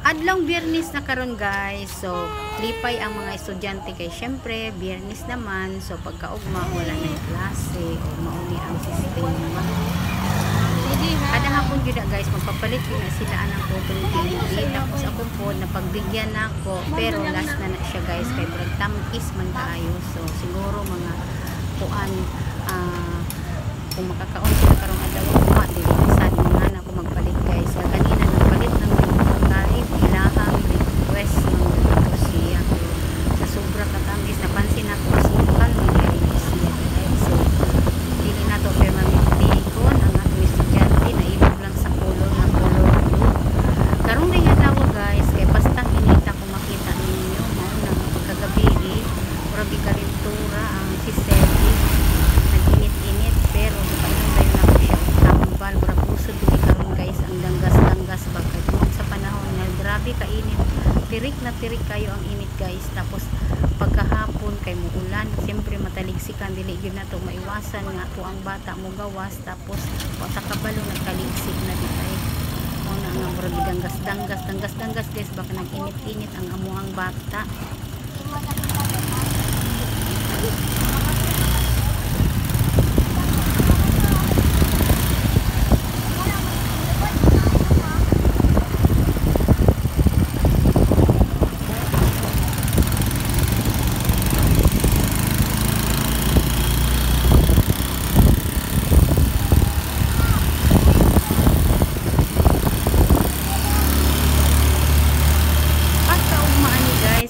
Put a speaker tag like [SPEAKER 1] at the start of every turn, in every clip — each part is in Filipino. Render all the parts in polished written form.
[SPEAKER 1] Adlong Biyernes na karon guys. So, lipay ang mga estudyante kay syempre Biyernes naman. So, pagkaugma wala na klase o mauni ang sistema. Kada hapon yun na guys, magpapalit yun na sila anang photo TV. Tapos ako po, napagbigyan na ako. Pero last na siya guys, kay brag tamkis man kaayo. So, siguro mga kuan, kung makakaon sila karong adlaw ugma, di sad mga na ako magpalit guys. Kanina nagpalit ng kahit ilahang request ng ito siya. Sa sobra katamis, napansin ako masukal mo yung siya. So, dili na to pero mamipikon ang atong estudyante na ibig lang sa color na color blue. Karong rin adlaw guys, kay bastang inita kung makita ninyo, mauna pagkagabi grabe kalintura ang siseti. Nag-init-init pero kainin tayo na po siya tambal. Mura puso dili karon guys ang danggas-danggas bakit sa panahon na grabe kainit. Tirik na tirik kayo ang init guys. Tapos pagkahapon kay muulan, siyempre mataliksikan dili gyud na to maiwasan nga to ang bata mo gawas. Tapos sa kabalo nagkaliksik na ditay. Una nga mura danggas-danggas guys baka nag-init-init ang amuang bata.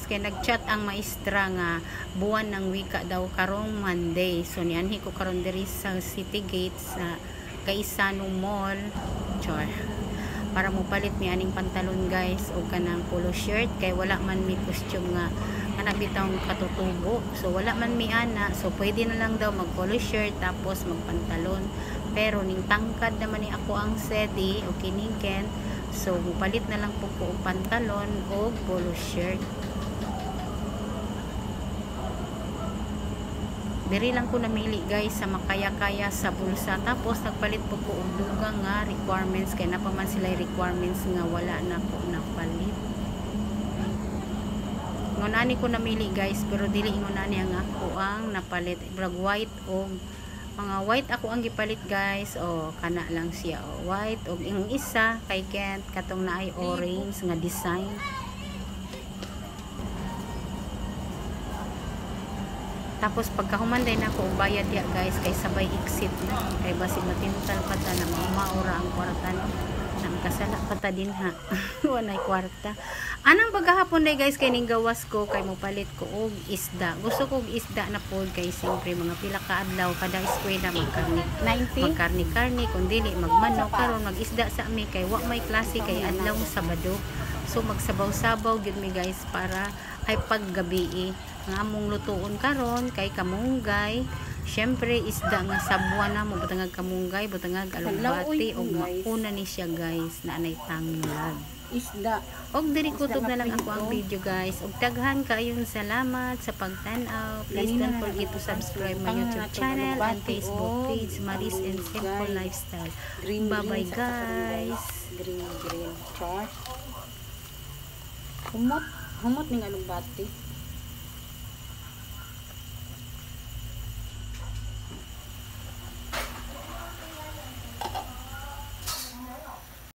[SPEAKER 1] Kaya nagchat ang maestra nga buwan ng wika daw karong Monday. So nianhi ko karon diri sa City Gates sa Kaisano Mall. Char. Para mo palit mi aning pantalon guys o kanang polo shirt kay wala man mi costume nga bitaw katutubo. So wala man mi ana. So pwede na lang daw mag polo shirt tapos magpantalon. Pero ning tangkad naman ni ako ang sedi o kiniken. So mupalit na lang po ko og pantalon o polo shirt. Diri lang ko namili guys sa makaya-kaya sa bulsa. Tapos nagpalit po ko og dugang nga requirements kay napaman sila requirements nga wala na ko napalit. Ngunani ko namili guys pero dili ngunani ang ako ang napalit. Brag white o mga white ako ang gipalit guys. O kana lang siya o white og ang isa kay Kent katong naay orange nga design. Tapos pagkahumanday na ako bayad ya guys kay sabay exit na kay basig matintal pa ta na maura ang kwarta nang kasala pa ta din ha. Wanay kwarta. Anang pagkahapon day guys kay ning gawas ko kay mopalit ko og isda. Gusto ko og isda na pod kay siyempre mga pila ka adlaw kada eskwela magkarni kun dili magmanok karon mag-isda sa ami kay wa may klase kay adlaw Sabado. So magsabaw-sabaw gid mi guys para ay paggabi nga among lutuon karon kay kamunggay. Syempre isda nga sabuan na mo butangag kamunggay, butangag alugbati og mauna ni siya guys na anay tanglad. Isda. Og diri kutob na lang ako ang video guys. Og daghan kaayon salamat sa pagtan-aw. Please don't forget to subscribe my YouTube channel and Facebook page Maris and Simple Lifestyle. Bye-bye guys. Green. Char. Humot ning alugbati.